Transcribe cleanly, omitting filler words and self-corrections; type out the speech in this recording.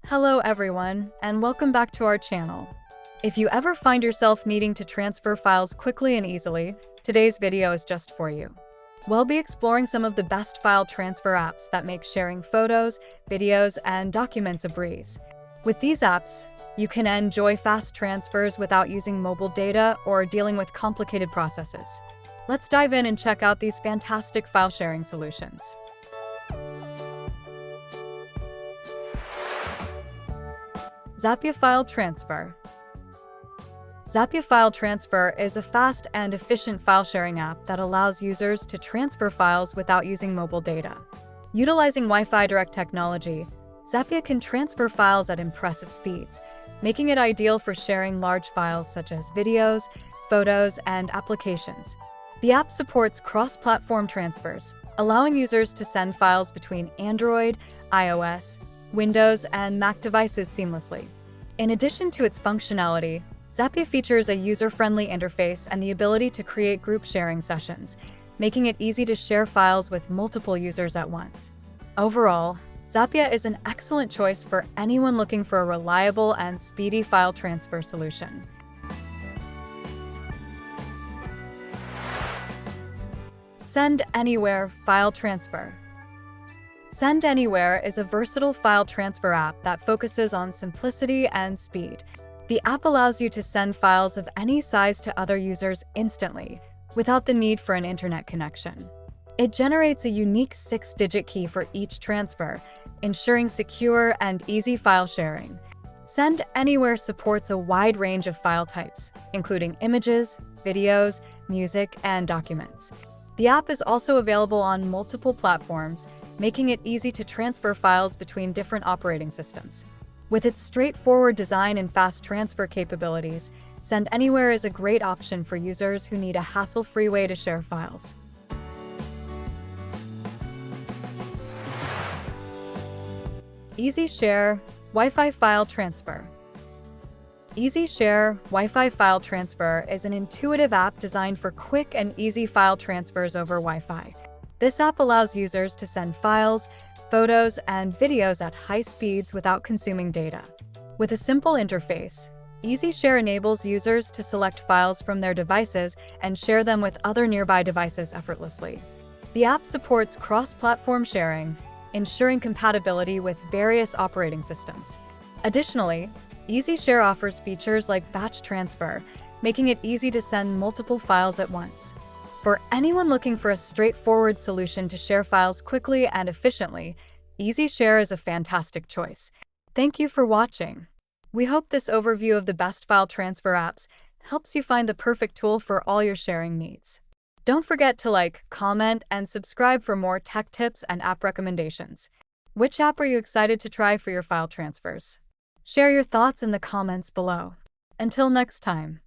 Hello everyone, and welcome back to our channel. If you ever find yourself needing to transfer files quickly and easily, today's video is just for you. We'll be exploring some of the best file transfer apps that make sharing photos, videos, and documents a breeze. With these apps, you can enjoy fast transfers without using mobile data or dealing with complicated processes. Let's dive in and check out these fantastic file sharing solutions. Zapya File Transfer. Zapya File Transfer is a fast and efficient file-sharing app that allows users to transfer files without using mobile data. Utilizing Wi-Fi direct technology, Zapya can transfer files at impressive speeds, making it ideal for sharing large files such as videos, photos, and applications. The app supports cross-platform transfers, allowing users to send files between Android, iOS, Windows, and Mac devices seamlessly. In addition to its functionality, Zapya features a user-friendly interface and the ability to create group sharing sessions, making it easy to share files with multiple users at once. Overall, Zapya is an excellent choice for anyone looking for a reliable and speedy file transfer solution. Send Anywhere File Transfer. Send Anywhere is a versatile file transfer app that focuses on simplicity and speed. The app allows you to send files of any size to other users instantly, without the need for an internet connection. It generates a unique 6-digit key for each transfer, ensuring secure and easy file sharing. Send Anywhere supports a wide range of file types, including images, videos, music, and documents. The app is also available on multiple platforms, making it easy to transfer files between different operating systems. With its straightforward design and fast transfer capabilities, Send Anywhere is a great option for users who need a hassle-free way to share files. Easy Share Wi-Fi File Transfer. Easy Share Wi-Fi File Transfer is an intuitive app designed for quick and easy file transfers over Wi-Fi. This app allows users to send files, photos, and videos at high speeds without consuming data. With a simple interface, Easy Share enables users to select files from their devices and share them with other nearby devices effortlessly. The app supports cross-platform sharing, ensuring compatibility with various operating systems. Additionally, Easy Share offers features like batch transfer, making it easy to send multiple files at once. For anyone looking for a straightforward solution to share files quickly and efficiently, Easy Share is a fantastic choice. Thank you for watching. We hope this overview of the best file transfer apps helps you find the perfect tool for all your sharing needs. Don't forget to like, comment, and subscribe for more tech tips and app recommendations. Which app are you excited to try for your file transfers? Share your thoughts in the comments below. Until next time.